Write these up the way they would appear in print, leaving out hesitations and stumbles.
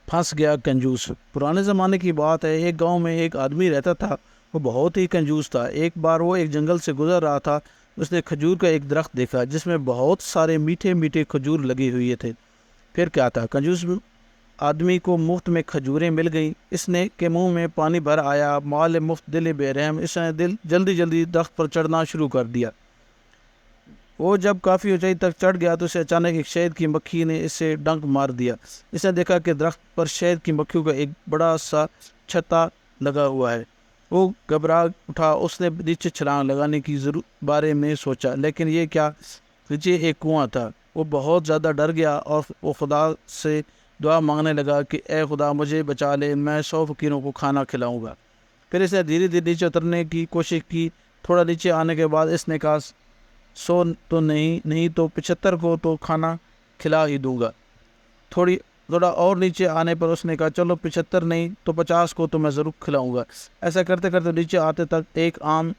پھنس گیا کنجوس۔ پرانے زمانے کی بات ہے، ایک گاؤں میں ایک آدمی رہتا تھا، وہ بہت ہی کنجوس تھا۔ ایک بار وہ ایک جنگل سے گزر رہا تھا، اس نے کھجور کا ایک درخت دیکھا جس میں بہت سارے میٹھے میٹھے کھجور لگے ہوئے تھے۔ پھر کیا تھا، کنجوس آدمی کو مفت میں کھجوریں مل گئیں۔ اس نے کے منہ میں پانی بھر آیا، مال مفت دل بے رحم۔ اس نے جلدی جلدی درخت پر چڑھنا شروع کر دیا۔ وہ جب کافی اونچائی تک چڑھ گیا تو اسے اچانک ایک شہد کی مکھی نے اسے ڈنک مار دیا۔ اس نے دیکھا کہ درخت پر شہد کی مکھیوں کا ایک بڑا سا چھتا لگا ہوا ہے۔ وہ گھبرا اٹھا، اس نے نیچے چھلانگ لگانے کی بارے میں سوچا، لیکن یہ کیا، نیچے ایک کنواں تھا۔ وہ بہت زیادہ ڈر گیا اور وہ خدا سے دعا مانگنے لگا کہ اے خدا مجھے بچا لے، میں 100 فقیروں کو کھانا کھلاؤں گا۔ پھر اس نے دھیرے دھیرے نیچے اترنے کی کوشش کی۔ تھوڑا نیچے آنے کے بعد اس نے کہا 100 تو نہیں تو 75 کو تو کھانا کھلا ہی دوں گا۔ تھوڑا اور نیچے آنے پر اس نے کہا چلو 75 نہیں تو 50 کو تو میں ضرور کھلاؤں گا۔ ایسا کرتے کرتے نیچے آتے تک ایک عام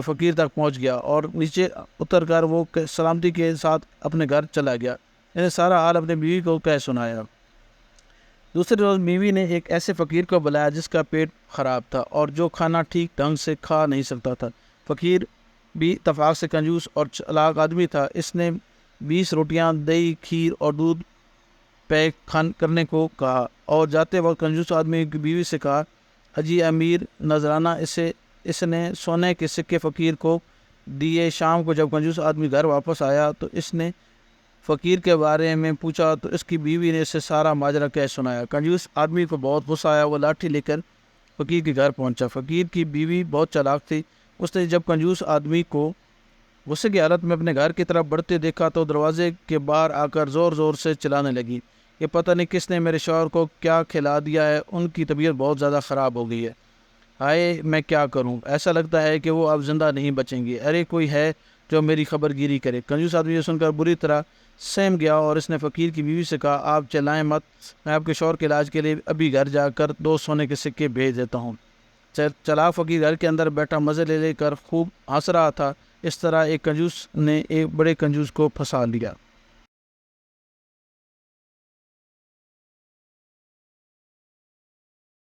فقیر تک پہنچ گیا اور نیچے اتر کر وہ سلامتی کے ساتھ اپنے گھر چلا گیا۔ انہیں سارا حال اپنے بیوی کو کہہ سنایا۔ دوسرے روز بیوی نے ایک ایسے فقیر کو بلایا جس کا پیٹ خراب تھا اور جو کھانا ٹھیک ڈھنگ سے کھا نہیں سکتا تھا۔ فقیر بھی اتفاق سے کنجوس اور چالاک آدمی تھا۔ اس نے 20 روٹیاں، دہی، کھیر اور دودھ پیک کرنے کو کہا اور جاتے وقت کنجوس آدمی کی بیوی سے کہا حجی امیر نذرانہ اس نے سونے کے سکے فقیر کو دیے۔ شام کو جب کنجوس آدمی گھر واپس آیا تو اس نے فقیر کے بارے میں پوچھا تو اس کی بیوی نے اسے سارا ماجرا کہہ سنایا۔ کنجوس آدمی کو بہت غصہ آیا، وہ لاٹھی لے کر فقیر کے گھر پہنچا۔ فقیر کی بیوی بہت چالاک تھی۔ اس نے جب کنجوس آدمی کو غصے کی حالت میں اپنے گھر کی طرف بڑھتے دیکھا تو دروازے کے باہر آ کر زور زور سے چلانے لگی، یہ پتہ نہیں کس نے میرے شوہر کو کیا کھلا دیا ہے، ان کی طبیعت بہت زیادہ خراب ہو گئی ہے، ہائے میں کیا کروں، ایسا لگتا ہے کہ وہ اب زندہ نہیں بچیں گے، ارے کوئی ہے جو میری خبر گیری کرے۔ کنجوس آدمی یہ سن کر بری طرح سہم گیا اور اس نے فقیر کی بیوی سے کہا آپ چلائیں مت، میں آپ کے شوہر کے علاج کے لیے ابھی گھر جا کر 2 سونے کے سکے بھیج دیتا ہوں۔ چلاک فقیر گھر کے اندر بیٹھا مزے لے کر خوب ہنس رہا تھا۔ اس طرح ایک کنجوس نے ایک بڑے کنجوس کو پھنسا لیا۔